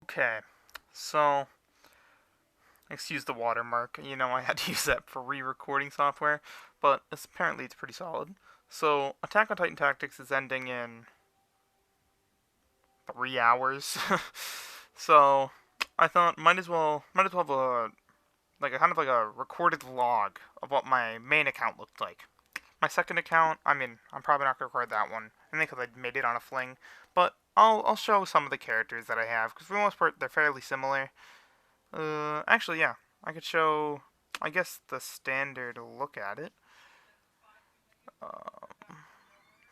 Okay, so excuse the watermark. I had to use that for re-recording software, but apparently it's pretty solid. So Attack on Titan Tactics is ending in 3 hours. So I thought might as well have a like a kind of like a recorded log of what my main account looked like. My second account, I'm probably not gonna record that one. I think because I made it on a fling, but I'll show some of the characters that I have because for the most part they're fairly similar. Actually, yeah, I could show, I guess, the standard look at it.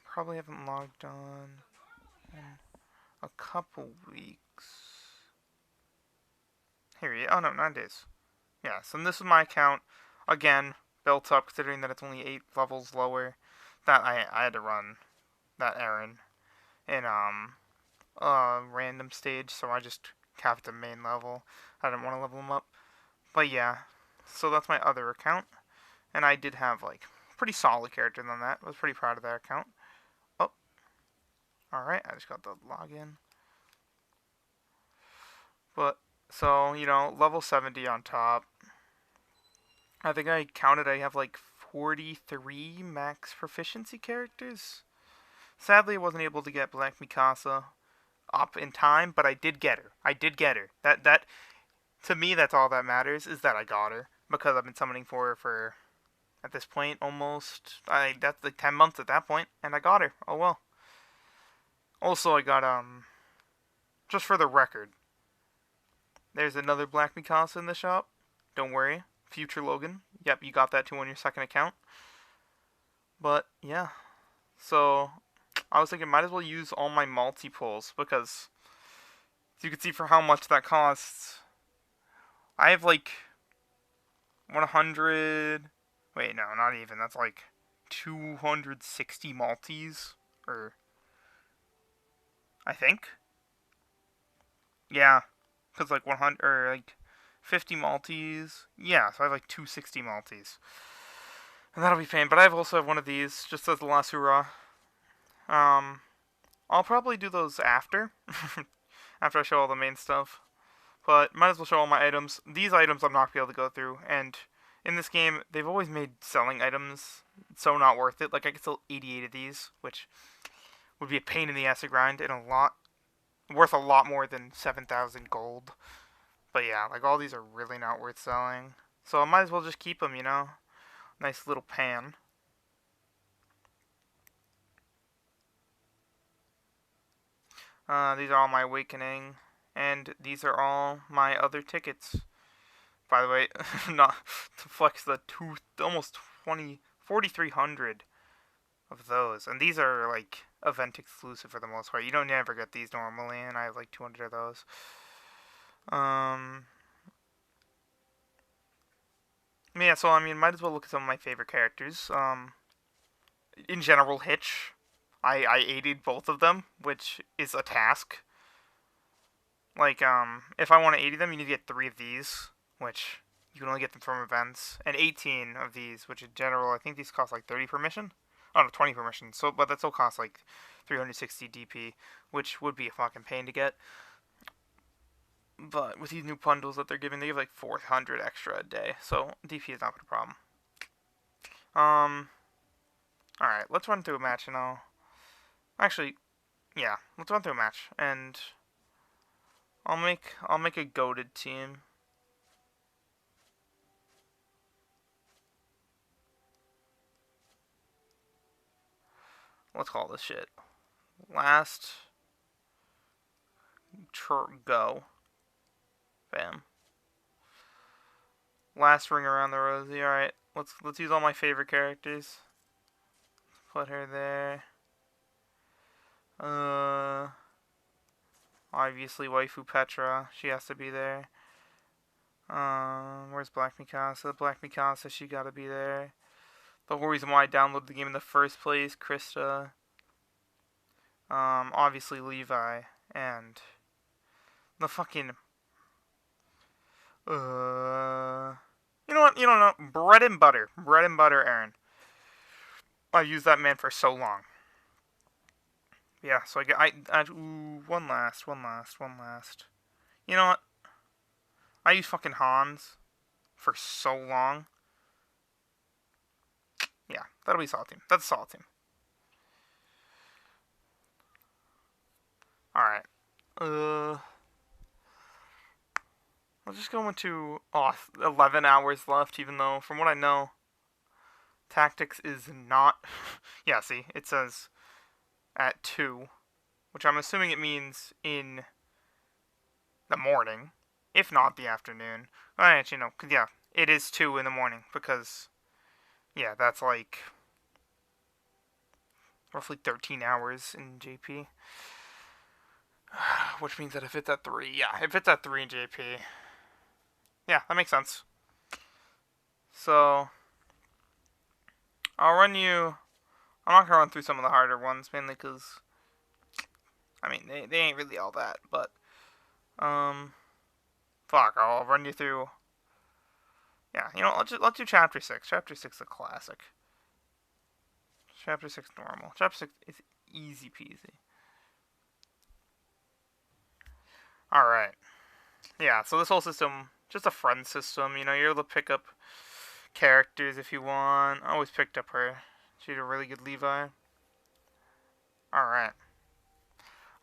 Probably haven't logged on in a couple weeks. Here he is. Oh no, 9 days. Yeah, so this is my account. Again, built up considering that it's only 8 levels lower. That I had to run that errand in a random stage, so I just capped the main level. I didn't want to level them up. But yeah, so that's my other account. And I did have like pretty solid character than that. I was pretty proud of that account. Oh, alright, I just got the login. But so, level 70 on top. I think I counted I have like 43 max proficiency characters. Sadly I wasn't able to get Black Mikasa up in time, but I did get her. I did get her. That to me that's all that matters is that I got her because I've been summoning for her for at this point almost I that's like 10 months at that point and I got her. Oh well. Also I got just for the record, there's another Black Mikasa in the shop. Don't worry. Future Logan. Yep, you got that too on your second account. But yeah. So I was thinking might as well use all my multi-pulls because as you can see for how much that costs, I have like 100. Wait, no, not even. That's like 260 multis. Or, I think. Yeah. Because like 100. Or like 50 multis. Yeah, so I have like 260 multis. And that'll be pain. But I also have one of these, just as the last hurrah. Um, I'll probably do those after. After I show all the main stuff. But might as well show all my items. These items I'm not going to be able to go through. And in this game, they've always made selling items so not worth it. Like I could sell 88 of these, which would be a pain in the ass to grind and worth a lot more than 7,000 gold. But yeah, like all these are really not worth selling. So I might as well just keep them. Nice little pan. These are all my awakening, and these are all my other tickets. By the way, not to flex the almost 4,300 of those, and these are like event exclusive for the most part. You don't ever get these normally, and I have like 200 of those. Um, yeah, so might as well look at some of my favorite characters. In general, Hitch. I aided both of them, which is a task. Like, if I want to 80 them, you need to get 3 of these, which you can only get them from events, and 18 of these, which in general, I think these cost like 30 per mission. Oh no, 20 per mission. So, but that still costs like 360 DP, which would be a fucking pain to get. But with these new bundles that they're giving, they give like 400 extra a day, so DP is not a problem. Um, all right, let's run through a match and actually, yeah, let's run through a match and I'll make a goated team. Let's call this shit. Last go. Bam. Last ring around the rosy. All right, let's use all my favorite characters. Put her there. Obviously waifu Petra. She has to be there. Where's Black Mikasa? Black Mikasa, she gotta be there. The whole reason why I downloaded the game in the first place, Krista. Obviously Levi and the fucking you know what? You don't know. Bread and butter. Bread and butter, Aaron. I used that man for so long. Yeah, so I get. Ooh, one last. You know what? I used fucking Hans for so long. Yeah, that'll be a solid team. That's a solid team. Alright. Let's just go into 11 hours left, even though, from what I know, Tactics is not... yeah, see, it says at 2, which I'm assuming it means in the morning, if not the afternoon. Actually, no, cause yeah, it is 2 in the morning, because, yeah, that's like roughly 13 hours in JP. Which means that if it's at 3, yeah, if it's at 3 in JP, yeah, that makes sense. So, I'll run you... I'm not gonna run through some of the harder ones, mainly because, I mean, they ain't really all that, but, fuck, I'll run you through, yeah, you know, let's do Chapter 6. Chapter 6 is a classic. Chapter 6 normal. Chapter 6 is easy peasy. Alright. Yeah, so this whole system, just a friend system, you know, you're able to pick up characters if you want. I always picked up her. She's a really good Levi. Alright.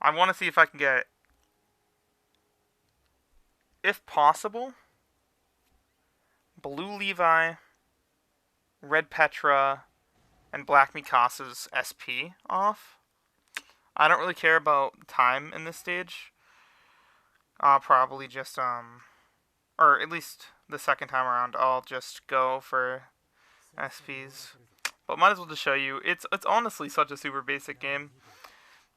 I want to see if I can get, if possible, blue Levi, red Petra, and black Mikasa's SP off. I don't really care about time in this stage. I'll probably just, or at least the second time around, I'll just go for SPs. But might as well just show you. It's honestly such a super basic game.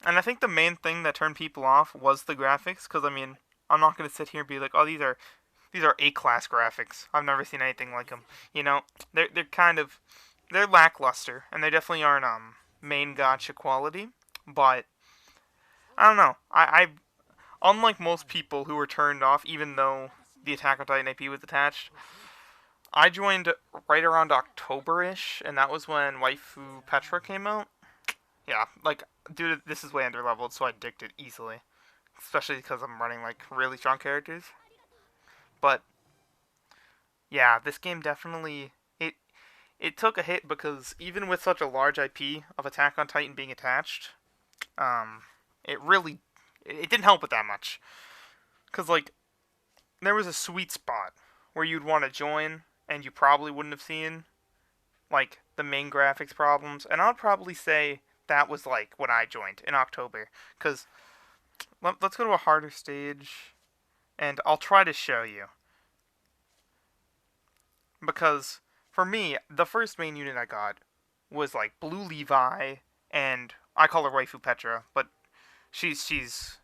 And I think the main thing that turned people off was the graphics, because I mean, I'm not going to sit here and be like, oh, these are A-class graphics. I've never seen anything like them. You know, they're kind of, they're lackluster, and they definitely aren't main gacha quality. But I don't know. I unlike most people who were turned off, even though the Attack on Titan IP was attached, I joined right around October-ish, and that was when Waifu Petra came out. Yeah, like, dude, this is way underleveled, so I dicked it easily. Especially because I'm running, like, really strong characters. But, yeah, this game definitely... It took a hit because even with such a large IP of Attack on Titan being attached, it really... It didn't help it that much. Because, like, there was a sweet spot where you'd want to join, and you probably wouldn't have seen, like, the main graphics problems. And I'd probably say that was, like, when I joined in October. Because, let's go to a harder stage, and I'll try to show you. Because, for me, the first main unit I got was, like, Blue Levi, and I call her Waifu Petra, but she's sent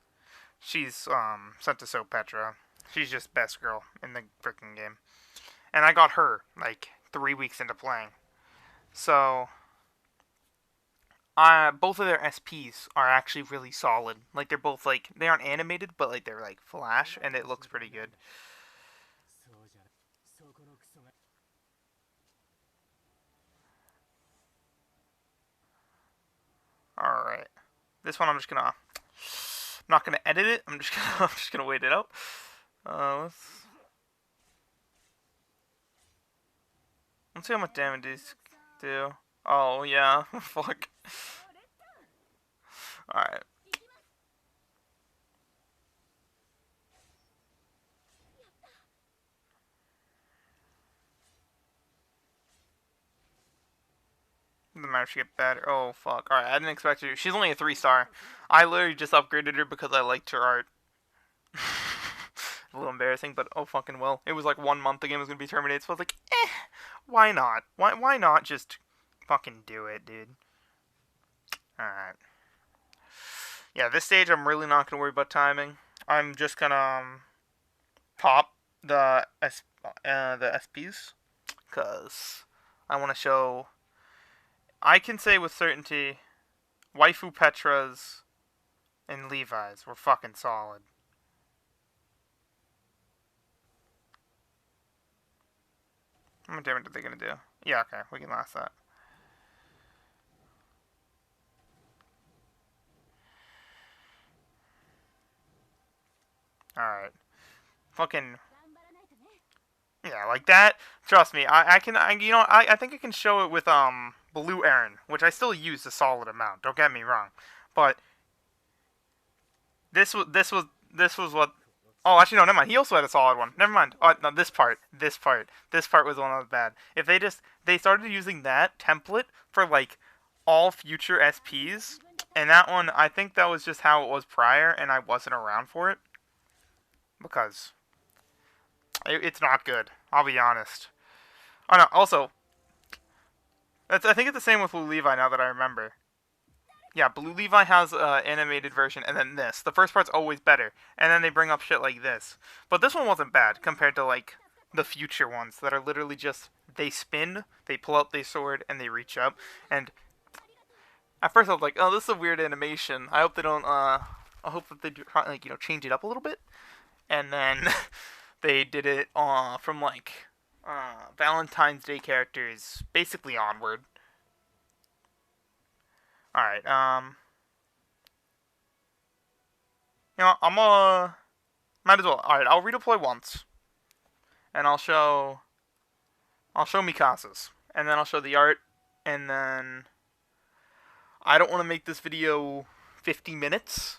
to So Petra. She's just best girl in the freaking game. And I got her, like, 3 weeks into playing. So, both of their SPs are actually really solid. Like, they're both, like, they aren't animated, but, like, they're, like, flash, and it looks pretty good. Alright. This one I'm not gonna edit it. I'm just gonna wait it out. Let's see how much damage these do. Oh yeah, fuck. Alright. The map should get better. Oh fuck. Alright, I didn't expect her to. She's only a 3-star. I literally just upgraded her because I liked her art. A little embarrassing, but oh fucking well. It was like 1 month the game was gonna be terminated, so I was like, why not? Why not just fucking do it, dude? Alright. Yeah, this stage I'm really not gonna worry about timing. I'm just gonna pop the SPs because I want to show. I can say with certainty, Waifu Petras and Levi's were fucking solid. How much damage are they gonna do? Yeah, okay, we can last that. Alright. fucking yeah, like that. Trust me, I think I can show it with Blue Aaron, which I still use a solid amount. Don't get me wrong, but this was what. Oh, actually, no, never mind. He also had a solid one. Never mind. Oh, no, this part was the one that was bad. If they started using that template for like all future SPs, and that one, I think that was just how it was prior, and I wasn't around for it because it's not good. I'll be honest. Oh no. Also, I think it's the same with Blue Levi now that I remember. Yeah, Blue Levi has an animated version, and then this. The first part's always better, and then they bring up shit like this. But this one wasn't bad compared to like the future ones that are literally just they spin, they pull out their sword, and they reach up. And at first I was like, oh, this is a weird animation. I hope they don't. I hope that they do, like change it up a little bit. And then they did it from like Valentine's Day characters basically onward. All right. I'm might as well. All right, I'll redeploy once, and I'll show Mikasa's, and then I'll show the art, and then I don't want to make this video 50 minutes,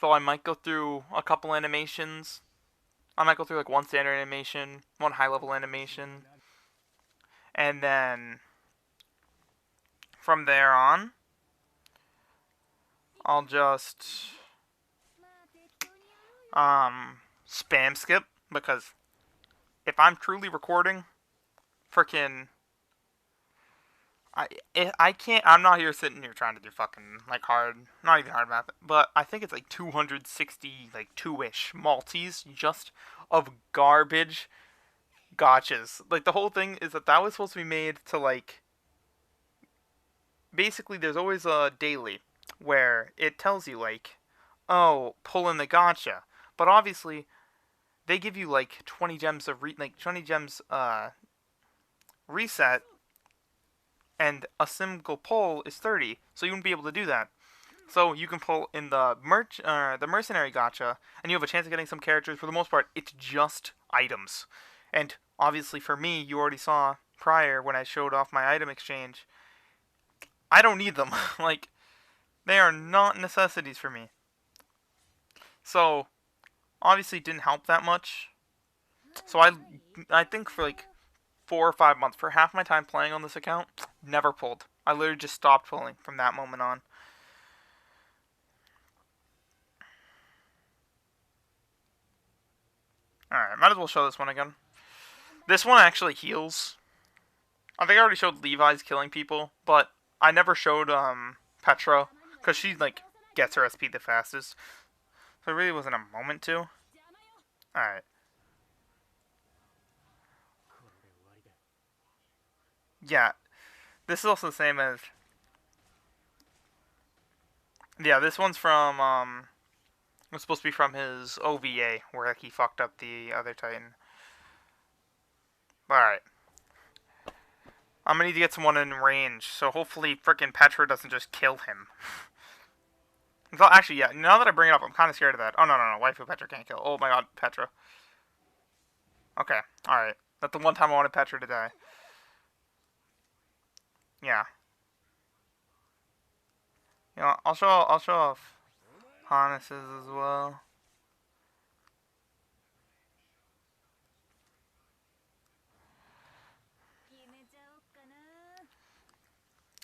so I might go through a couple animations. I might go through like one standard animation, one high level animation, and then from there on, I'll just spam skip because if I'm truly recording, freaking I can't. I'm not here sitting here trying to do fucking like hard, not even hard math, but I think it's like 260 like two-ish multis just of garbage gotchas. Like the whole thing is that was supposed to be made to like basically there's always a daily where it tells you like, oh, pull in the gotcha, but obviously they give you like 20 gems of 20 gems reset, and a single pull is 30, so you wouldn't be able to do that. So you can pull in the mercenary gotcha, and you have a chance of getting some characters. For the most part, it's just items, and obviously for me, you already saw prior when I showed off my item exchange. I don't need them. Like they are not necessities for me. So obviously it didn't help that much. So I think for like 4 or 5 months, for half my time playing on this account, never pulled. I literally just stopped pulling from that moment on. Alright, might as well show this one again. This one actually heals. I think I already showed Levi's killing people, but I never showed Petra, because she like gets her SP the fastest. So it really wasn't a moment to. Alright. Yeah, this is also the same as. Yeah, this one's from it's supposed to be from his OVA where he fucked up the other Titan. All right, I'm gonna need to get someone in range, so hopefully frickin' Petra doesn't just kill him. So actually, yeah. Now that I bring it up, I'm kind of scared of that. Oh no, waifu Petra can't kill. Oh my god, Petra. Okay, all right. That's the one time I wanted Petra to die. Yeah. I'll show off harnesses as well.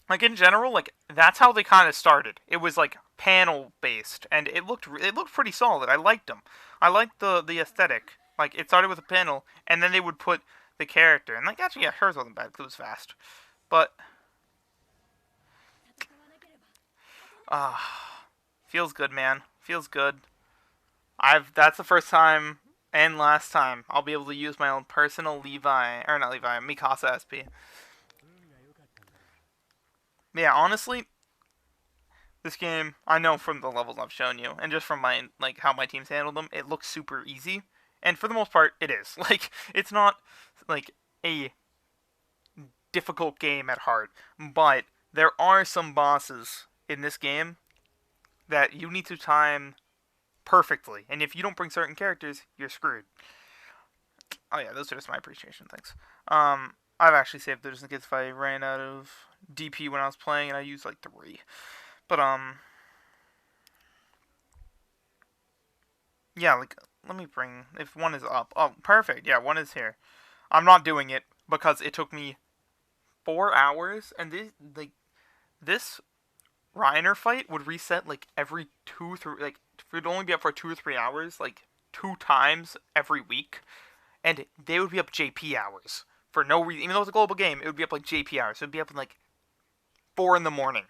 Like in general, like that's how they kind of started. It was like panel based, and it looked pretty solid. I liked them. I liked the aesthetic. Like it started with a panel, and then they would put the character, and like actually, yeah, hers wasn't bad because it was fast, but feels good, man. Feels good. That's the first time and last time I'll be able to use my own personal Levi or not Levi Mikasa SP. Yeah, honestly, this game I know from the levels I've shown you and just from my like how my teams handled them, it looks super easy, and for the most part, it is. Like it's not like a difficult game at heart, but there are some bosses in this game that you need to time perfectly. And if you don't bring certain characters, you're screwed. Oh yeah, those are just my appreciation things. I've actually saved those just in case if I ran out of DP when I was playing, and I used like 3. But yeah, like let me bring if one is up. Oh, perfect. Yeah, one is here. I'm not doing it because it took me 4 hours, and this Reiner fight would reset like every 2 3 like it would only be up for 2 or 3 hours, like 2 times every week, and they would be up JP hours for no reason. Even though it's a global game, it would be up like JP hours. So it'd be up in like 4 in the morning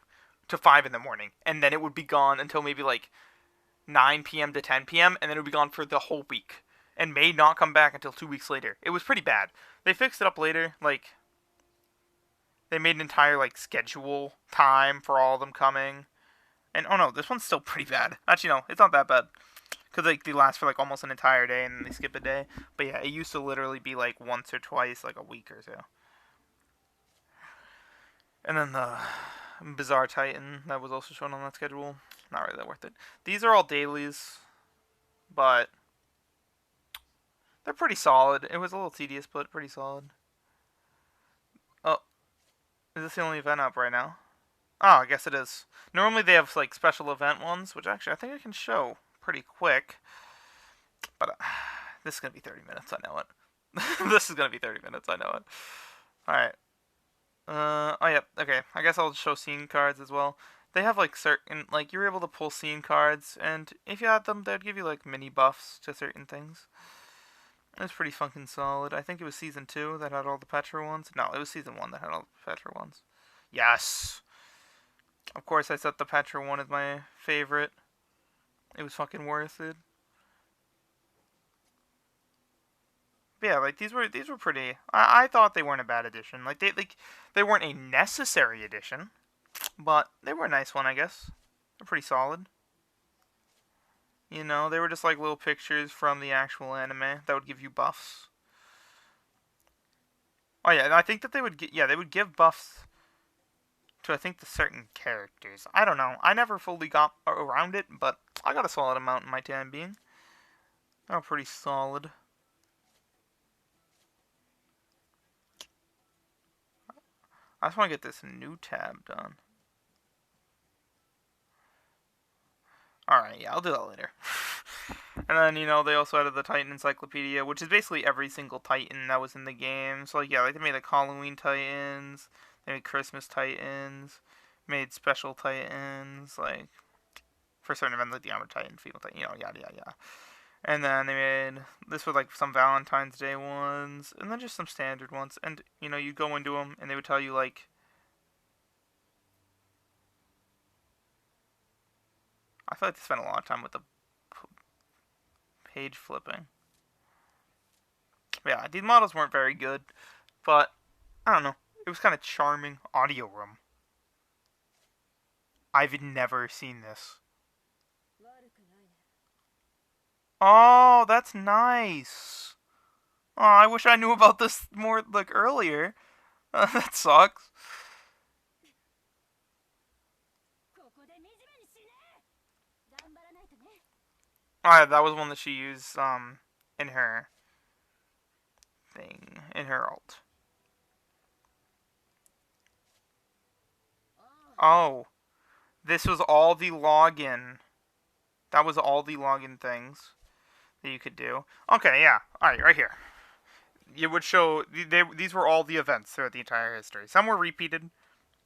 to 5 in the morning, and then it would be gone until maybe like 9 p.m. to 10 p.m., and then it would be gone for the whole week, and may not come back until 2 weeks later. It was pretty bad. They fixed it up later, like they made an entire like schedule time for all of them coming. And oh no, this one's still pretty bad. Actually, no, it's not that bad because like they last for like almost an entire day and then they skip a day. But yeah, it used to literally be like once or twice, like a week or so. And then the Bizarre Titan that was also shown on that schedule. Not really that worth it. These are all dailies, but they're pretty solid. It was a little tedious, but pretty solid. Oh, is this the only event up right now? Oh, I guess it is. Normally they have like special event ones, which actually I think I can show pretty quick. But this is gonna be 30 minutes. I know it. This is gonna be 30 minutes. I know it. All right. Oh yeah. Okay. I guess I'll show scene cards as well. They have like certain like you're able to pull scene cards, and if you had them, they'd give you like mini buffs to certain things. It was pretty fucking solid. I think it was season 2 that had all the Petra ones. No, it was season 1 that had all the Petra ones. Yes. Of course, I set the Petra one as my favorite. It was fucking worth it. But yeah, like these were pretty. I thought they weren't a bad addition. Like they weren't a necessary addition, but they were a nice one, I guess. They're pretty solid. You know, they were just like little pictures from the actual anime that would give you buffs. Oh yeah, and I think that they would they would give buffs to I think the certain characters. I don't know. I never fully got around it, but I got a solid amount in my time being. Oh, pretty solid. I just want to get this new tab done. Alright, yeah, I'll do that later. And then, you know, they also added the Titan Encyclopedia, which is basically every single Titan that was in the game. So, like, yeah, like they made like Halloween Titans, they made Christmas Titans, made special Titans, like, for certain events, like the Armored Titan, Female Titan, you know, yada, yada, yada. And then they made, this was like some Valentine's Day ones, and then just some standard ones. And, you know, you go into them, and they would tell you, like, I feel like they spent a lot of time with the page flipping. But yeah, these models weren't very good, but I don't know. It was kind of charming. Audio room. I've never seen this. Oh, that's nice. Oh, I wish I knew about this more like earlier. That sucks. Oh, yeah, that was one that she used in her thing, in her ult. Oh, this was all the login. That was all the login things that you could do. Okay, yeah. Alright, right here. It would show, these were all the events throughout the entire history. Some were repeated.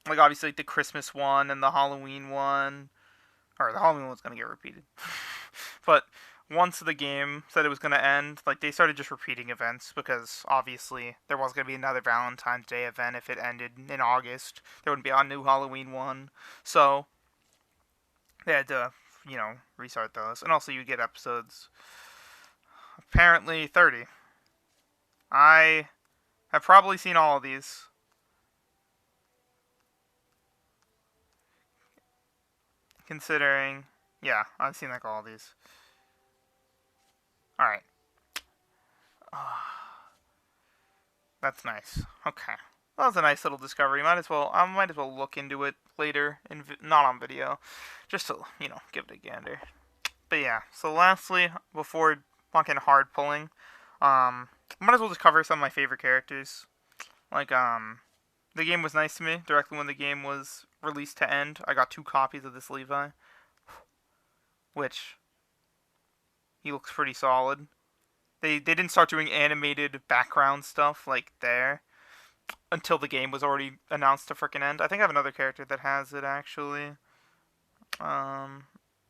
Like, obviously, like the Christmas one and the Halloween one. Or the Halloween one was going to get repeated. But once the game said it was going to end, like, they started just repeating events because, obviously, there was going to be another Valentine's Day event if it ended in August. There wouldn't be a new Halloween one. So, they had to, you know, restart those. And also, you get episodes, apparently 30. I have probably seen all of these. Considering, yeah, I've seen like all of these. Alright. That's nice. Okay. That was a nice little discovery. I might as well look into it later, not on video, just to, you know, give it a gander. But yeah, so lastly, before fucking hard pulling, might as well just cover some of my favorite characters. Like, the game was nice to me. Directly when the game was released to end, I got 2 copies of this Levi, which he looks pretty solid. They didn't start doing animated background stuff like there until the game was already announced to frickin' end. I think I have another character that has it actually. Um,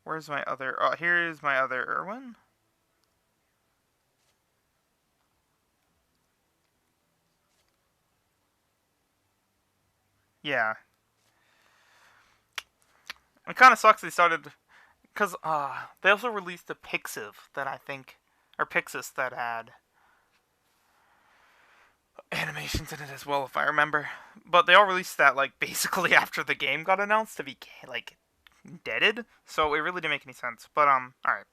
where's my other? Oh, here is my other Irwin. Yeah, it kind of sucks they started because they also released a Pixiv that I think or Pixis that had animations in it as well, if I remember. But they all released that like basically after the game got announced to be like deaded, so it really didn't make any sense. But all right,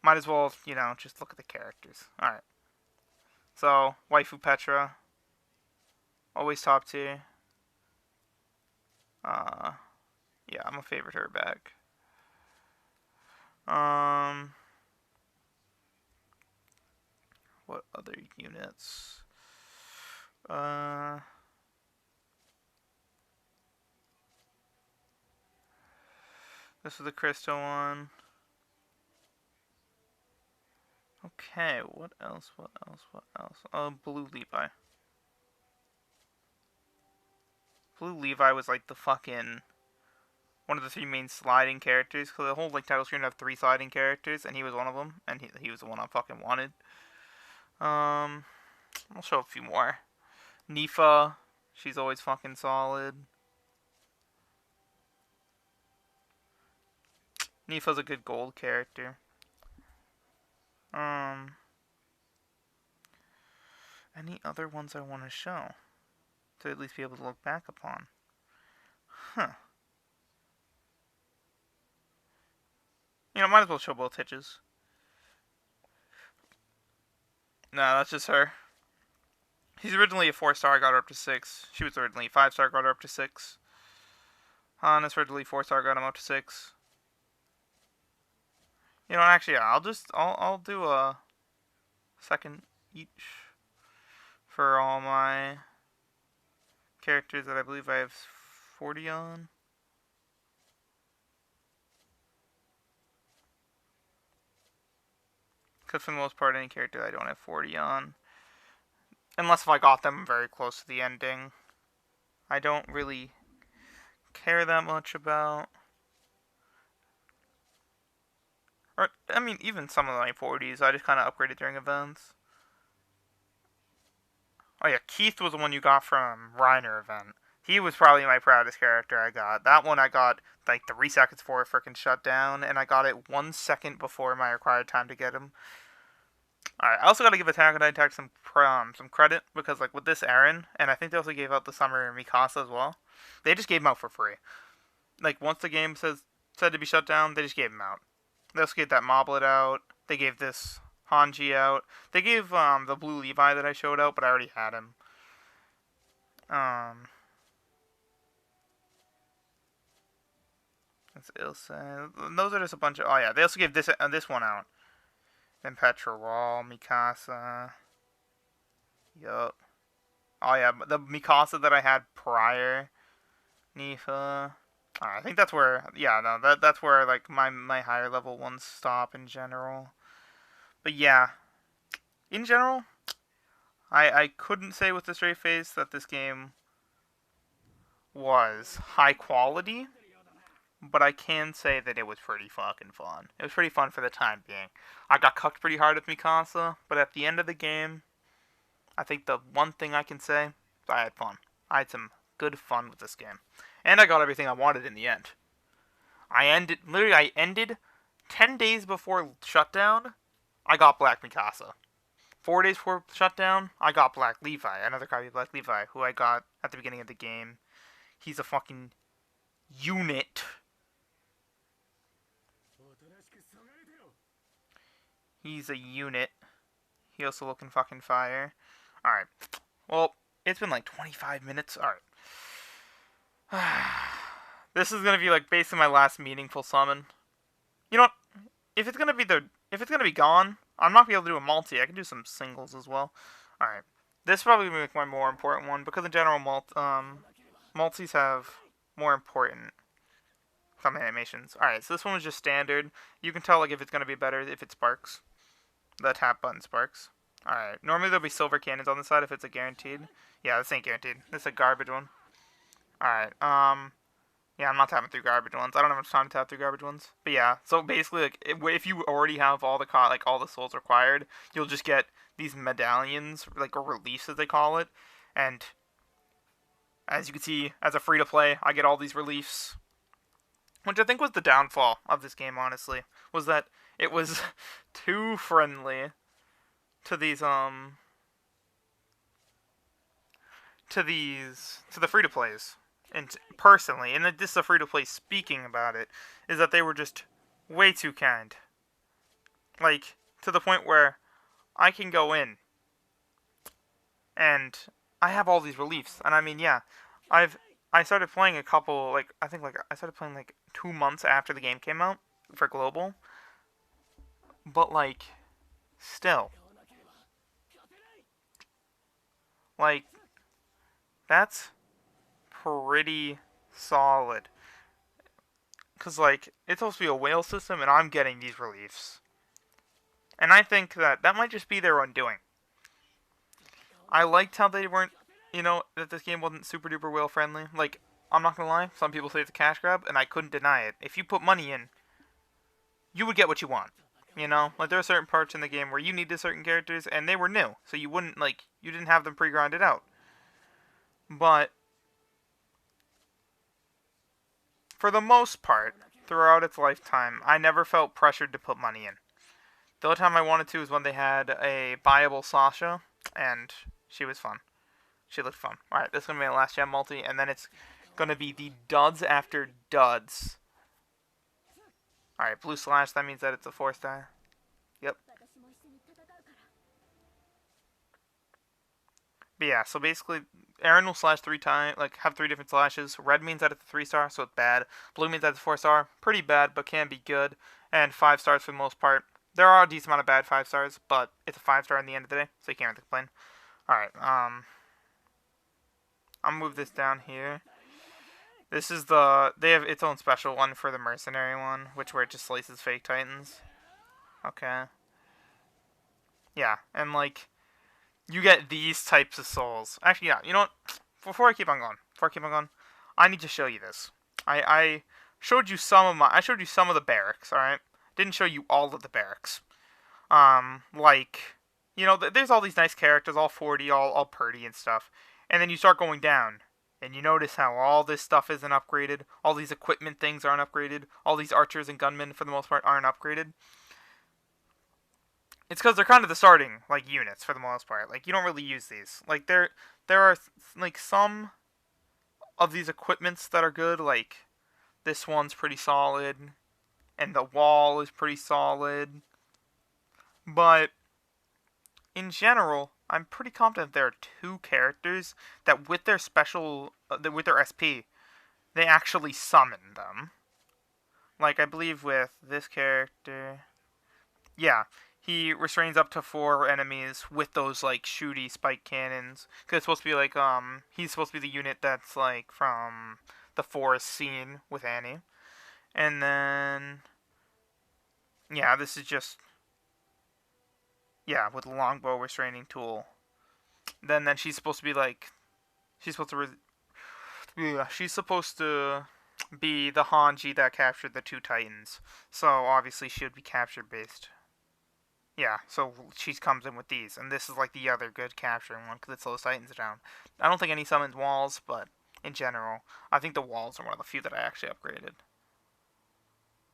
might as well just look at the characters. All right, so waifu Petra, always top tier. Uh, yeah, I'm gonna favorite her back. Um, what other units? Uh, this is the crystal one. Okay, what else? What else? What else? Blue Levi. Blue Levi was like the fucking one of the 3 main sliding characters. Cause the whole like title screen had 3 sliding characters, and he was one of them, and he was the one I fucking wanted. I'll show a few more. Nifa, she's always fucking solid. Nifa's a good gold character. Any other ones I want to show to at least be able to look back upon? Huh. Might as well show both hitches. No, that's just her. She's originally a 4-star, I got her up to 6. She was originally a 5-star, got her up to 6. Han is originally 4-star, got him up to 6. Actually, yeah, I'll do a second each for all my characters that I believe I have 40 on. Because for the most part, any character I don't have 40 on, unless if I got them very close to the ending, I don't really care that much about. Or, I mean, even some of my 40s, I just kind of upgraded during events. Oh yeah, Keith was the one you got from Reiner event. He was probably my proudest character I got. That one I got like 3 seconds before it freaking shut down, and I got it 1 second before my required time to get him. Alright, I also got to give Attack on Titan Tactics some credit, because like with this Aaron, and I think they also gave out the Summer Mikasa as well, they just gave him out for free. Like once the game said to be shut down, they just gave him out. They also gave that Moblet out. They gave this Hanji out. They gave the Blue Levi that I showed out, but I already had him. That's Ilsa. Those are just a bunch of. Oh yeah, they also gave this one out. Then Petra Wall, Mikasa. Yup. Oh yeah, the Mikasa that I had prior, Nifa. I think that's where. Yeah, no, that's where like my higher level ones stop in general. But yeah, in general, I couldn't say with a straight face that this game was high quality, but I can say that it was pretty fucking fun. It was pretty fun for the time being. I got cucked pretty hard with Mikasa, but at the end of the game, I think the one thing I can say is I had fun. I had some good fun with this game. And I got everything I wanted in the end. I ended 10 days before shutdown, I got Black Mikasa. 4 days before shutdown, I got Black Levi, another copy of Black Levi, who I got at the beginning of the game. He's a fucking unit. He's a unit. He also looking fucking fire. Alright. Well, it's been like 25 minutes. Alright. This is gonna be like basically my last meaningful summon. You know what? If it's gonna be gone, I'm not gonna be able to do a multi. I can do some singles as well. All right. This probably make my more important one because in general, multis have more important some animations. All right. So this one was just standard. You can tell like if it's gonna be better if it sparks. The tap button sparks. All right. Normally there'll be silver cannons on the side if it's a guaranteed. Yeah, this ain't guaranteed. This is a garbage one. All right. Yeah, I'm not tapping through garbage ones. I don't have much time to tap through garbage ones. But yeah, so basically, like, if you already have all the all the souls required, you'll just get these medallions, like or reliefs as they call it. And as you can see, as a free to play, I get all these reliefs, which I think was the downfall of this game. Honestly, was that it was too friendly to to the free to plays. And personally, and this is a free to play speaking about it, is that they were just way too kind. Like, to the point where I can go in and I have all these reliefs. And I mean, yeah, I started playing a couple, like, I think, like, I started playing, like, 2 months after the game came out for Global. But, like, still. Like, that's pretty solid. Because, like, it's supposed to be a whale system, and I'm getting these reliefs. And I think that that might just be their undoing. I liked how they weren't, that this game wasn't super duper whale friendly. Like, I'm not gonna lie, some people say it's a cash grab, and I couldn't deny it. If you put money in, you would get what you want. Like there are certain parts in the game where you needed certain characters, and they were new, so you wouldn't, like, you didn't have them pre-grinded out. But for the most part, throughout its lifetime, I never felt pressured to put money in. The only time I wanted to was when they had a buyable Sasha, and she was fun. She looked fun. Alright, this is going to be my last gem multi, and then it's going to be the duds after duds. Alright, blue slash, that means that it's a 4-star. Yep. But yeah, so basically, Aaron will slash 3 times, like, have 3 different slashes. Red means that it's a 3-star, so it's bad. Blue means that it's a 4-star, pretty bad, but can be good. And 5 stars for the most part. There are a decent amount of bad 5 stars, but it's a 5-star in the end of the day, so you can't really complain. Alright, I'll move this down here. This is they have its own special one for the mercenary one, which where it just slices fake titans. Okay. Yeah, and like, you get these types of souls. Actually, yeah, you know what? Before I keep on going, I need to show you this. I showed you I showed you some of the barracks, alright? Didn't show you all of the barracks. Like, there's all these nice characters, all 40, all purdy and stuff. And then you start going down, and you notice how all this stuff isn't upgraded, all these equipment things aren't upgraded, all these archers and gunmen, for the most part, aren't upgraded. It's because they're kind of the starting, like, units, for the most part. Like, you don't really use these. Like, there are, like, some of these equipments that are good, like, this one's pretty solid, and the wall is pretty solid. But in general, I'm pretty confident there are 2 characters that with their with their SP, they actually summon them. Like, I believe with this character, yeah, he restrains up to 4 enemies with those, like, shooty spike cannons. Because it's supposed to be, like, he's supposed to be the unit that's, like, from the forest scene with Annie. And then, yeah, this is just, yeah, with the longbow restraining tool. Then she's supposed to be like, she's supposed to be the Hanji that captured the 2 titans. So obviously she would be capture based. Yeah, so she comes in with these, and this is like the other good capturing one because it slows titans down. I don't think any summons walls, but in general, I think the walls are one of the few that I actually upgraded.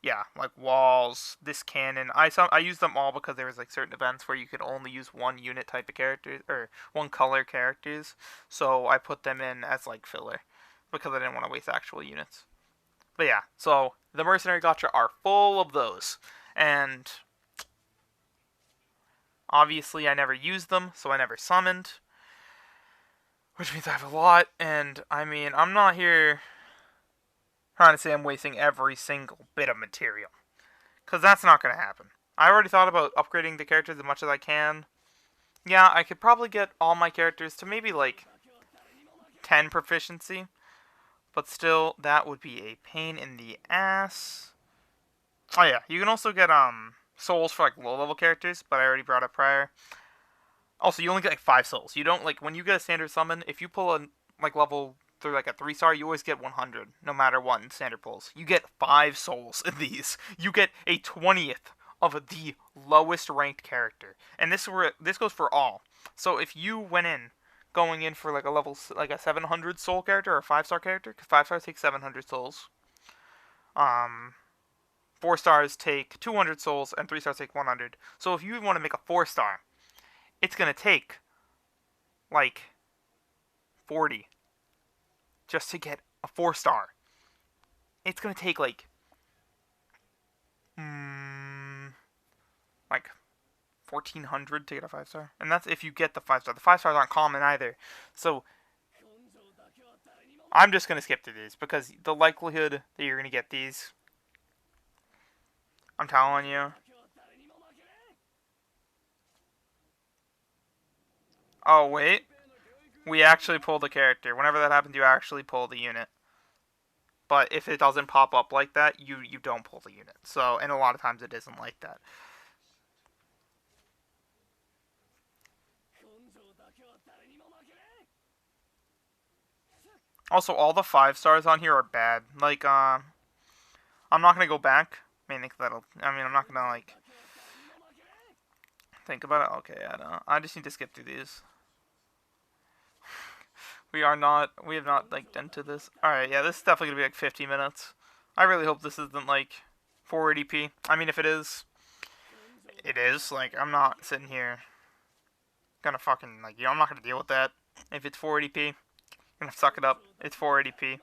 Yeah, like walls, this cannon. I used them all because there was like certain events where you could only use one unit type of characters or one color characters. So I put them in as like filler because I didn't want to waste actual units. But yeah, so the mercenary gacha are full of those, and obviously I never used them, so I never summoned, which means I have a lot. And I mean, I'm not here trying to say I'm wasting every single bit of material, Because that's not going to happen. I already thought about upgrading the characters as much as I can. Yeah, I could probably get all my characters to maybe like 10 proficiency. But still, that would be a pain in the ass. Oh yeah, you can also get souls for like low level characters, but I already brought up prior. Also, you only get like 5 souls. You don't like when you get a standard summon. If you pull a like level through like a 3-star, you always get 100, no matter what in standard pulls. You get 5 souls in these. You get a 20th of the lowest ranked character, and this goes for all. So if you went in going in for like a level like a 700 soul character or a 5-star character, because 5 stars take 700 souls. Um, 4 stars take 200 souls, and 3 stars take 100. So if you want to make a 4-star, it's gonna take like 40 just to get a 4-star. It's gonna take like 1400 to get a 5-star, and that's if you get the 5-star. The 5 stars aren't common either, so I'm just gonna skip through these because the likelihood that you're gonna get these, I'm telling you. Oh wait, we actually pull the character. Whenever that happens, you actually pull the unit. But if it doesn't pop up like that, you don't pull the unit. So, and a lot of times it isn't like that. Also, all the 5 stars on here are bad. Like, I'm not gonna go back. Mainly I'm not gonna like think about it. Okay, I don't. I just need to skip through these. We have not like done to this. Alright, yeah, this is definitely gonna be like 50 minutes. I really hope this isn't like 480p. I mean, if it is, it is. Like, I'm not sitting here gonna fucking, like, I'm not gonna deal with that. If it's 480p, I'm gonna suck it up. It's 480p.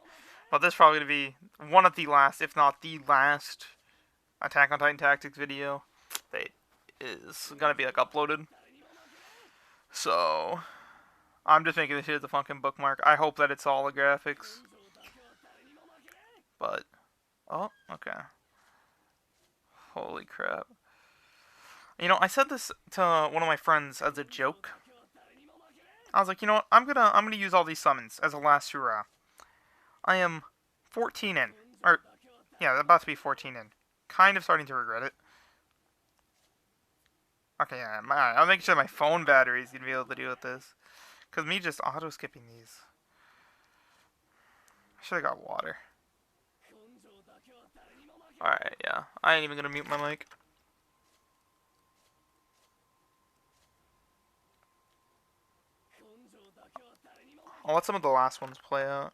But this is probably gonna be one of the last, if not the last, Attack on Titan Tactics video that is gonna be like uploaded. So I'm just making this here as a fucking bookmark. I hope that it's all the graphics. But oh, okay. Holy crap. You know, I said this to one of my friends as a joke. I was like, you know what? I'm gonna use all these summons as a last hurrah. I am 14 in, or yeah, about to be 14 in. Kind of starting to regret it. Okay, yeah, I'll make sure my phone battery is gonna be able to deal with this. Cause me just auto skipping these. I should have got water. Alright, yeah. I ain't even gonna mute my mic. I'll let some of the last ones play out.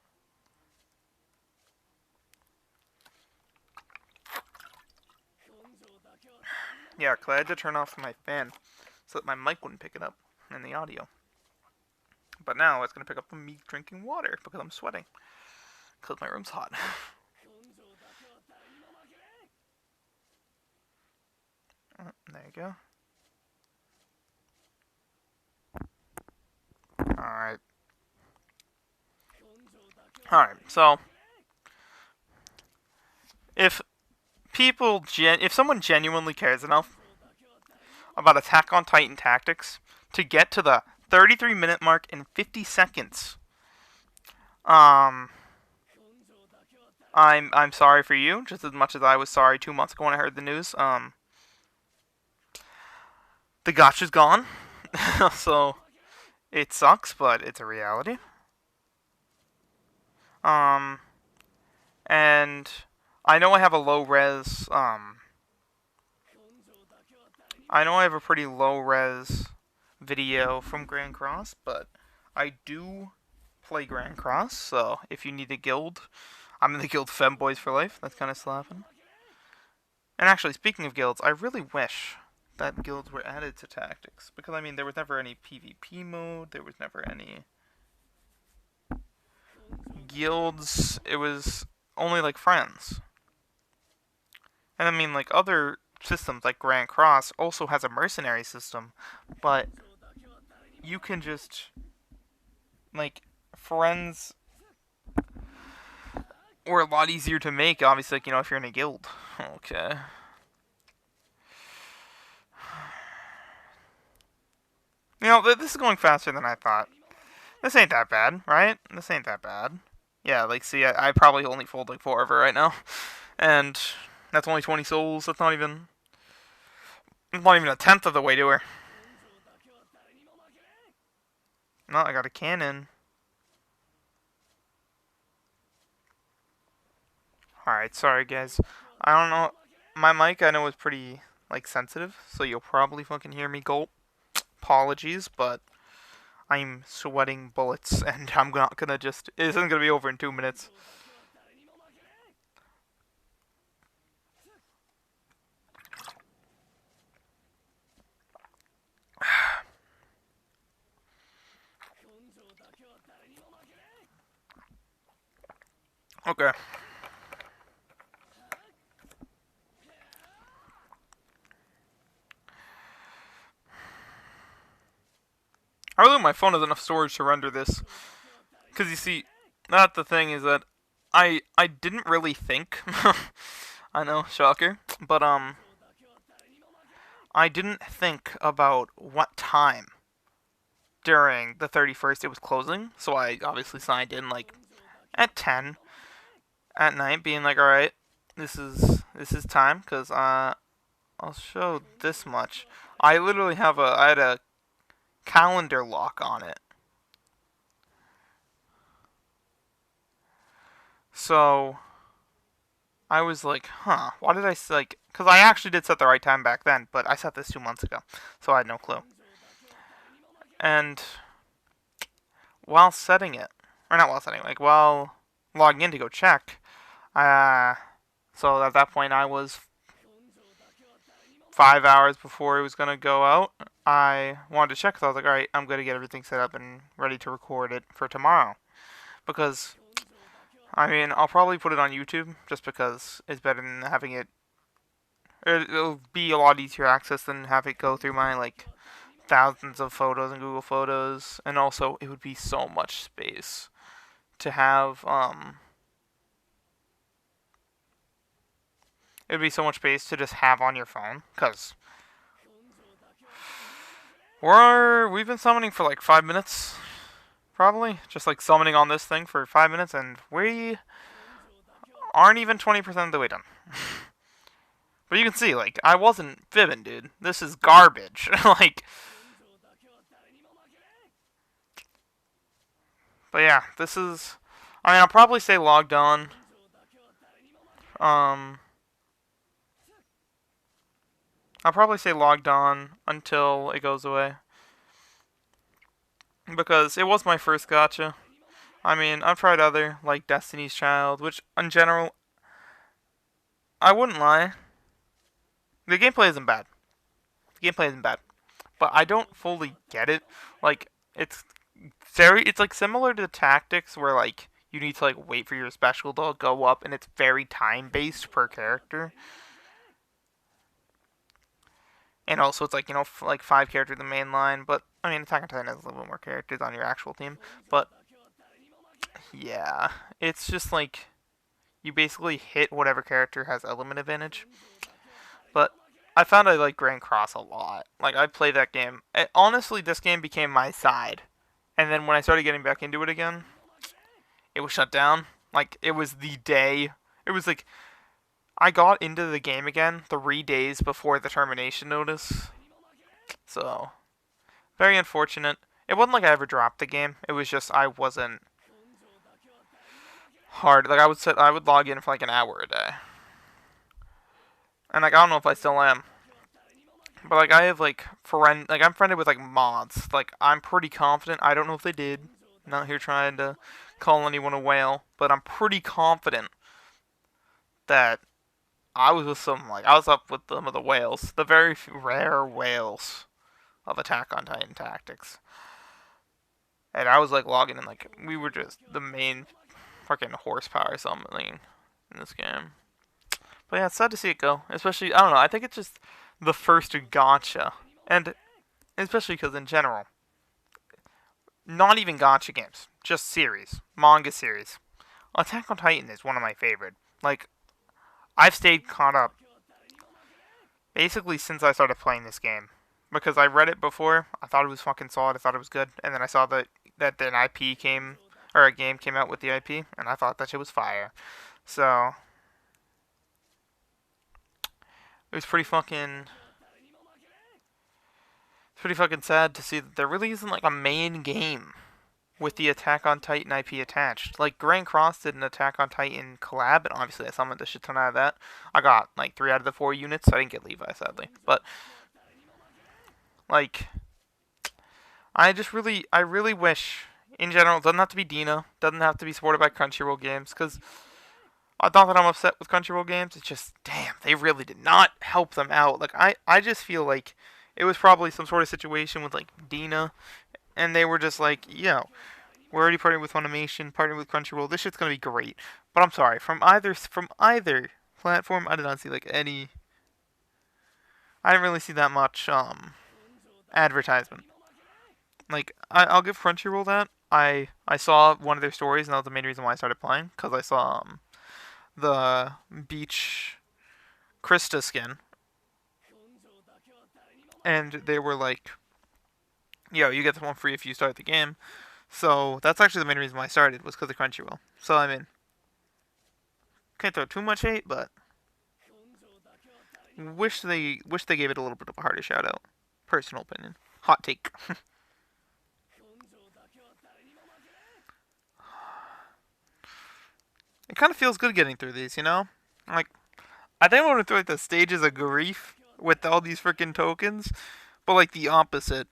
Yeah, cause I had to turn off my fan so that my mic wouldn't pick it up in the audio. But now it's gonna pick up me drinking water because I'm sweating. Cause my room's hot. There you go. Alright. Alright, so if someone genuinely cares enough about Attack on Titan Tactics to get to the 33-minute mark in 50 seconds, I'm sorry for you, just as much as I was sorry 2 months ago when I heard the news. The gotcha's gone, so it sucks, but it's a reality. And I know I have a low res, I know I have a pretty low res video from Grand Cross, but I do play Grand Cross, so if you need a guild, I'm in the guild Femboys for Life. That's kind of slapping. And actually, speaking of guilds, I really wish that guilds were added to Tactics, because I mean, there was never any PvP mode, there was never any guilds, it was only like friends. And I mean, like, other systems like Grand Cross also has a mercenary system, but you can just, like, friends were a lot easier to make, obviously, like, you know, if you're in a guild. Okay. You know, this is going faster than I thought. This ain't that bad, right? This ain't that bad. Yeah, like, see, I probably only fold like 4 of it right now. And that's only 20 souls. That's not even a tenth of the way to her. No, I got a cannon. Alright, sorry guys. I don't know. My mic I know is pretty, like, sensitive, so you'll probably fucking hear me gulp. Apologies, but I'm sweating bullets, and I'm not gonna just... It isn't gonna be over in 2 minutes. Okay. I really hope my phone has enough storage to render this. Because you see, that the thing is that I didn't really think. I know, shocker. But, I didn't think about what time during the 31st it was closing. So I obviously signed in, like, at 10 at night, being like, alright, this is time. Because, I'll show this much. I literally I had a calendar lock on it. So, I was like, huh, why did I, like, because I actually did set the right time back then, but I set this 2 months ago, so I had no clue. And while setting it, or not while setting it, like, while logging in to go check, so at that point I was 5 hours before it was going to go out. I wanted to check, because I was like, alright, I'm going to get everything set up and ready to record it for tomorrow. Because, I mean, I'll probably put it on YouTube, just because it's better than having it... It'll be a lot easier access than have it go through my, like, thousands of photos in Google Photos. And also, it would be so much space to have, it would be so much space to just have on your phone, because we've been summoning for like 5 minutes, probably, just like summoning on this thing for 5 minutes, and we aren't even 20% of the way done. But you can see, like, I wasn't fibbing, dude. This is garbage. Like, but yeah, this is, I mean, I'll probably say logged on. I'll probably say logged on until it goes away. Because it was my first gacha. I mean, I've tried other, like Destiny's Child, which, in general, I wouldn't lie. The gameplay isn't bad. But I don't fully get it. Like, it's like similar to Tactics, where, like, you need to, like, wait for your special to go up, and it's very time-based per character. And also, it's like, you know, like 5 characters in the main line. But, I mean, Attack on Titan has a little bit more characters on your actual team. But, yeah. It's just like, you basically hit whatever character has element advantage. But, I found I like Grand Cross a lot. Like, I played that game. Honestly, this game became my side. And then when I started getting back into it again, it was shut down. Like, it was the day. It was like, I got into the game again 3 days before the termination notice. So, very unfortunate. It wasn't like I ever dropped the game. It was just I wasn't hard. Like, I would log in for like an hour a day. And like, I don't know if I still am. But like, I have like I'm friended with like mods. Like, I'm pretty confident. I don't know if they did. I'm not here trying to call anyone a whale, but I'm pretty confident that I was up with some of the whales, the very rare whales of Attack on Titan Tactics. And I was like logging in, like, we were just the main fucking horsepower something in this game. But yeah, it's sad to see it go. Especially, I don't know, I think it's just the first gacha. And especially because in general, not even gacha games, just series, manga series. Attack on Titan is one of my favorite. Like, I've stayed caught up basically since I started playing this game. because I read it before. I thought it was fucking solid. I thought it was good, and then I saw that an IP came or a game came out with the IP, and I thought that shit was fire. So it was pretty fucking sad to see that there really isn't like a main game with the Attack on Titan IP attached. Like Grand Cross did an Attack on Titan collab, and obviously I summoned a shit ton out of that. I got like 3 out of the 4 units. So I didn't get Levi sadly, but like I really wish. In general, it doesn't have to be Dina. Doesn't have to be supported by Crunchyroll games. Because not that I'm upset with Crunchyroll games. It's just, damn, they really did not help them out. Like I just feel like it was probably some sort of situation with like Dina, and they were just like, yo, we're already partnering with Funimation, partnering with Crunchyroll. This shit's gonna be great. But I'm sorry, from either platform, I did not see like any. I didn't really see that much advertisement. Like I'll give Crunchyroll that. I saw one of their stories, and that was the main reason why I started playing, because I saw the Beach Krista skin, and they were like, "Yo, you get this one free if you start the game." So that's actually the main reason why I started, was because of Crunchyroll. So I mean, can't throw too much hate, but wish they gave it a little bit of a harder shout out. Personal opinion, hot take. It kind of feels good getting through these, you know? Like, I think I'm going through like the stages of grief with all these freaking tokens, but like the opposite.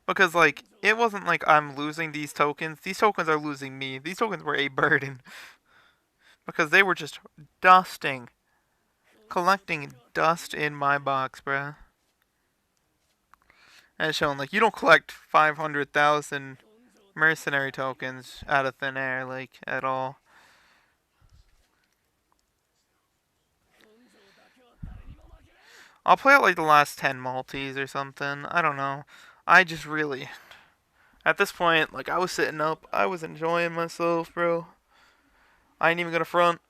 Because like it wasn't like I'm losing these tokens. These tokens are losing me. These tokens were a burden because they were just dusting, collecting dust in my box, bruh. And it's showing like you don't collect 500,000 mercenary tokens out of thin air, like at all. I'll play out like the last 10 multis or something. I don't know. I just really, at this point, like I was sitting up, I was enjoying myself, bro. I ain't even gonna front.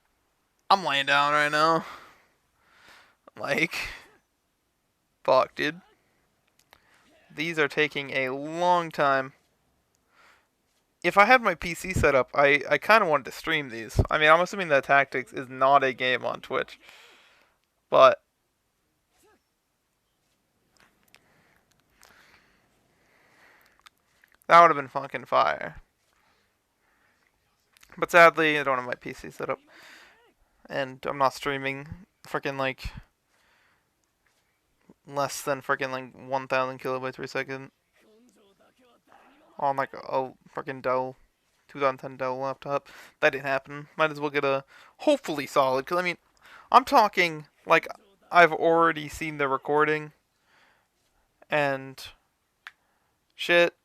I'm laying down right now. Like, fuck, dude. These are taking a long time. If I had my PC set up, I kind of wanted to stream these. I mean, I'm assuming that Tactics is not a game on Twitch, but that would have been fucking fire. But sadly, I don't have my PC set up, and I'm not streaming freaking like less than freaking like 1,000 kilobytes per second on like a freaking Dell 2010 Dell laptop. That didn't happen. Might as well get a hopefully solid. Cause I mean, I'm talking like I've already seen the recording and shit.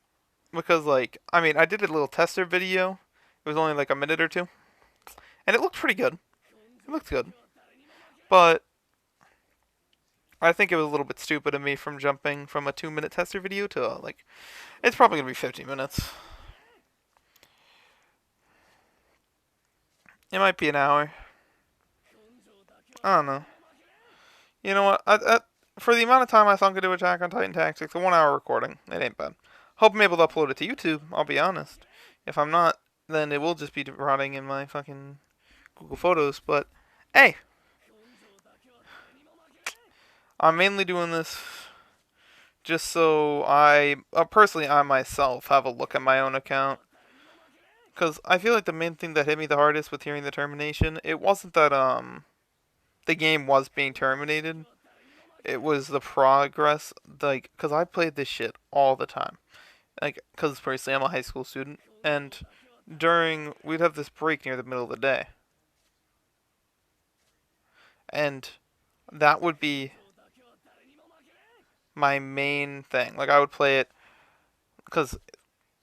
Because like I mean, I did a little tester video. It was only like a minute or two, and it looked pretty good. It looked good, but I think it was a little bit stupid of me from jumping from a 2 minute tester video to like it's probably gonna be 50 minutes. It might be an hour. I don't know. You know what? For the amount of time I thought I could do Attack on Titan Tactics, a 1 hour recording, it ain't bad. Hope I'm able to upload it to YouTube, I'll be honest. If I'm not, then it will just be rotting in my fucking Google Photos. But, hey, I'm mainly doing this just so personally, I myself have a look at my own account. Because I feel like the main thing that hit me the hardest with hearing the termination, it wasn't that, the game was being terminated. It was the progress, like, because I played this shit all the time. Like, because personally, I'm a high school student, and we'd have this break near the middle of the day. And that would be my main thing. Like, I would play it, because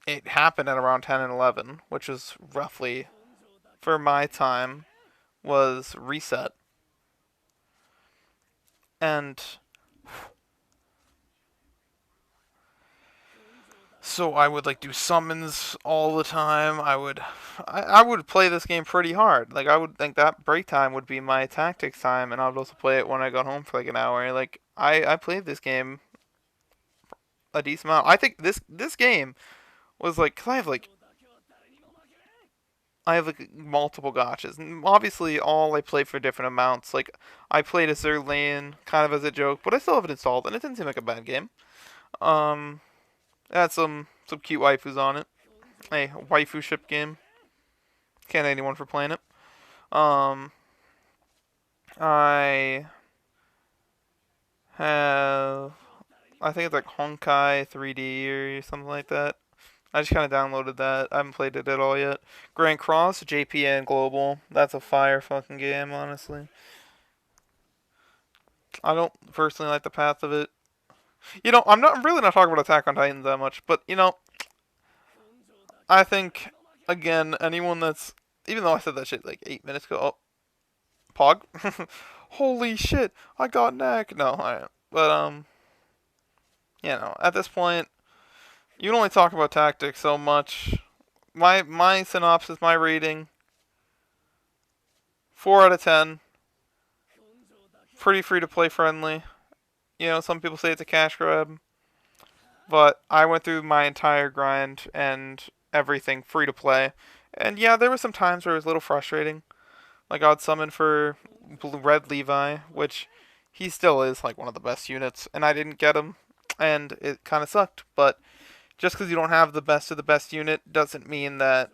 it happened at around 10 and 11, which was roughly, for my time, was reset. And So I would like do summons all the time. I would play this game pretty hard. Like I would think that break time would be my tactics time, and I would also play it when I got home for like an hour. Like I played this game a decent amount. I think this game was like, 'cause I have like multiple gotchas. And obviously, all I played for different amounts. Like I played as their lane kind of as a joke, but I still have it installed, and it didn't seem like a bad game. Um, it had some cute waifus on it. A waifu ship game. Can't hate anyone for playing it. Um, I have, I think it's like Honkai 3D or something like that. I just kind of downloaded that. I haven't played it at all yet. Grand Cross, JPN Global. That's a fire fucking game, honestly. I don't personally like the path of it. I'm really not talking about Attack on Titans that much, but I think again, anyone that's, even though I said that shit like 8 minutes ago, oh, Pog, holy shit, I got neck. No, but at this point, you can only talk about tactics so much. My synopsis, my rating, 4 out of 10. Pretty free to play friendly. Some people say it's a cash grab, but I went through my entire grind and everything free to play. And yeah, there were some times where it was a little frustrating. Like I'd summon for Red Levi, which he still is like one of the best units, and I didn't get him, and it kind of sucked. But just because you don't have the best of the best unit doesn't mean that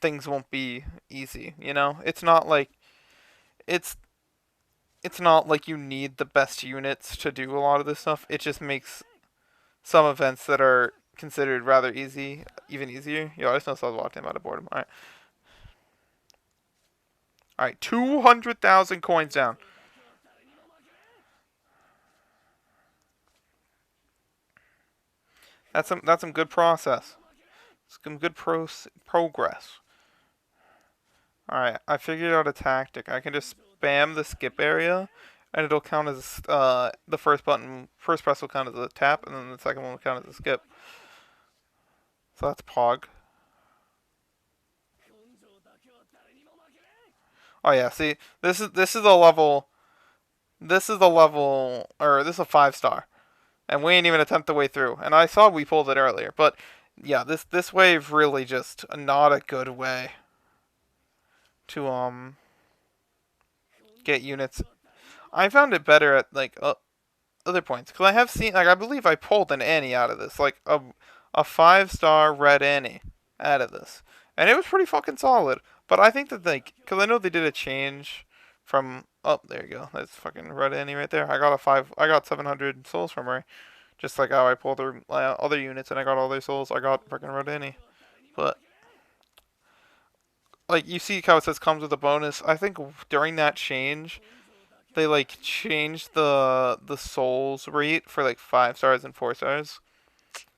things won't be easy. It's it's not like you need the best units to do a lot of this stuff. It just makes some events that are considered rather easy even easier. Yo, I just noticed I was walking out of boredom. All right, 200,000 coins down. That's some good process. Some good progress. Alright, I figured out a tactic. I can just spam the skip area, and it'll count as, the first press will count as a tap, and then the second one will count as a skip. So that's Pog. Oh yeah, see, this is a 5 star, and we ain't even attempt the way through. And I saw we pulled it earlier, but yeah, this wave really just not a good way to get units. I found it better at like other points because I have seen, like, I believe I pulled an Annie out of this, like a 5 star red Annie out of this, and it was pretty fucking solid. But I think that, like, because I know they did a change from, oh, there you go, that's fucking red Annie right there. I got 700 souls from her, just like how I pulled her other units and I got all their souls. I got fucking red Annie, but like you see how it says comes with a bonus. I think during that change they like changed the souls rate for like 5 stars and 4 stars.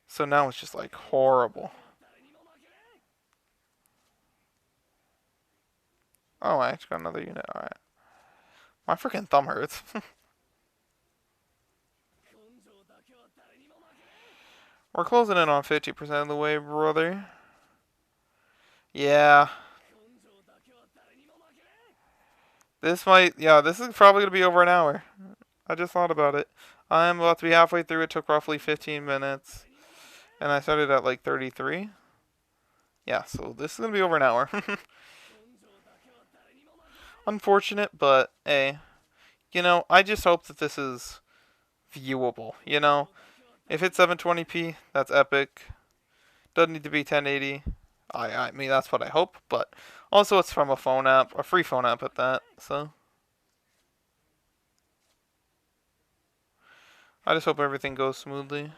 So now it's just like horrible. Oh, I actually got another unit. Alright. My freaking thumb hurts. We're closing in on 50% of the way, brother. Yeah. This is probably going to be over an hour. I just thought about it. I'm about to be halfway through. It took roughly 15 minutes. And I started at like 33. Yeah, so this is going to be over an hour. Unfortunate, but hey. I just hope that this is viewable. If it's 720p, that's epic. Doesn't need to be 1080. I mean, that's what I hope, but also it's from a phone app, a free phone app at that, so I just hope everything goes smoothly.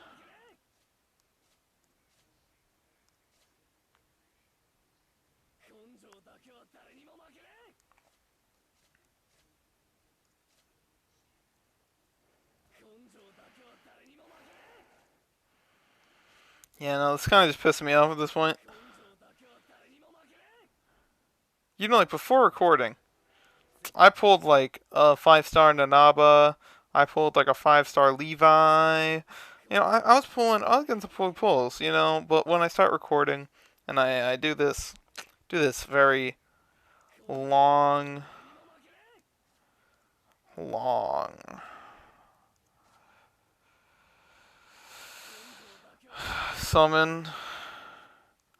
Yeah, no, this kind of just pissing me off at this point. Like, before recording, I pulled, like, a 5 star Nanaba. I pulled, like, a 5 star Levi. I was getting some pulls, but when I start recording, and I do this very long, long summon.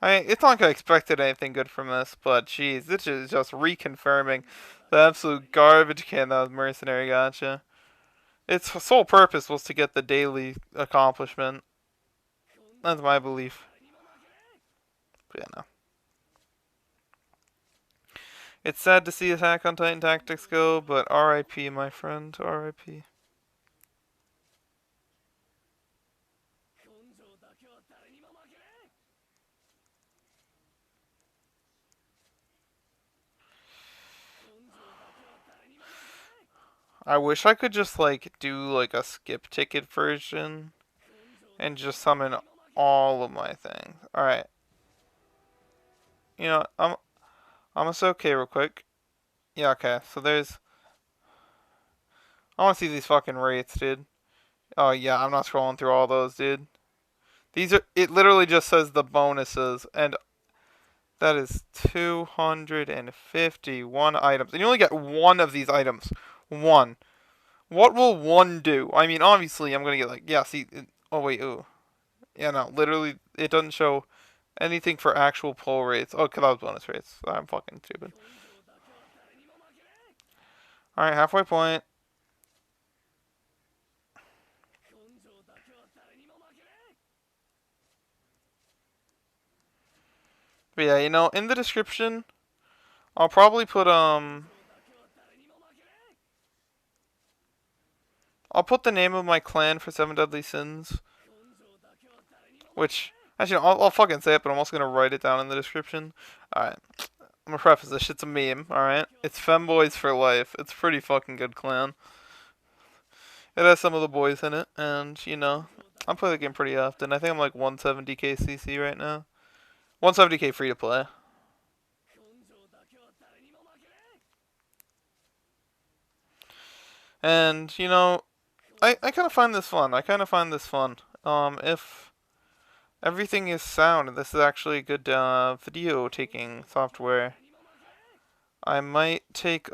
It's not like I expected anything good from this, but geez, this is just reconfirming the absolute garbage can that was Mercenary Gotcha. Its sole purpose was to get the daily accomplishment. That's my belief. But yeah, no. It's sad to see Attack on Titan Tactics go, but RIP, my friend, RIP. I wish I could just do a skip ticket version and just summon all of my things. All right. I'm gonna say okay real quick. Yeah, okay. So I want to see these fucking rates, dude. Oh yeah, I'm not scrolling through all those, dude. It literally just says the bonuses, and that is 251 items. And you only get one of these items. One. What will one do? I mean, obviously, I'm gonna get yeah, see. Oh, wait, ooh. Yeah, no, literally, it doesn't show anything for actual pull rates. Oh, because that was bonus rates. I'm fucking stupid. Alright, halfway point. But yeah, in the description, I'll probably put, I'll put the name of my clan for Seven Deadly Sins. Which, actually, I'll fucking say it, but I'm also gonna write it down in the description. Alright. I'm gonna preface this shit's a meme, alright? It's Femboys for Life. It's a pretty fucking good clan. It has some of the boys in it, and, I play the game pretty often. I think I'm like 170k CC right now. 170k free to play. And, I kind of find this fun. If everything is sound and this is actually a good video taking software, I might take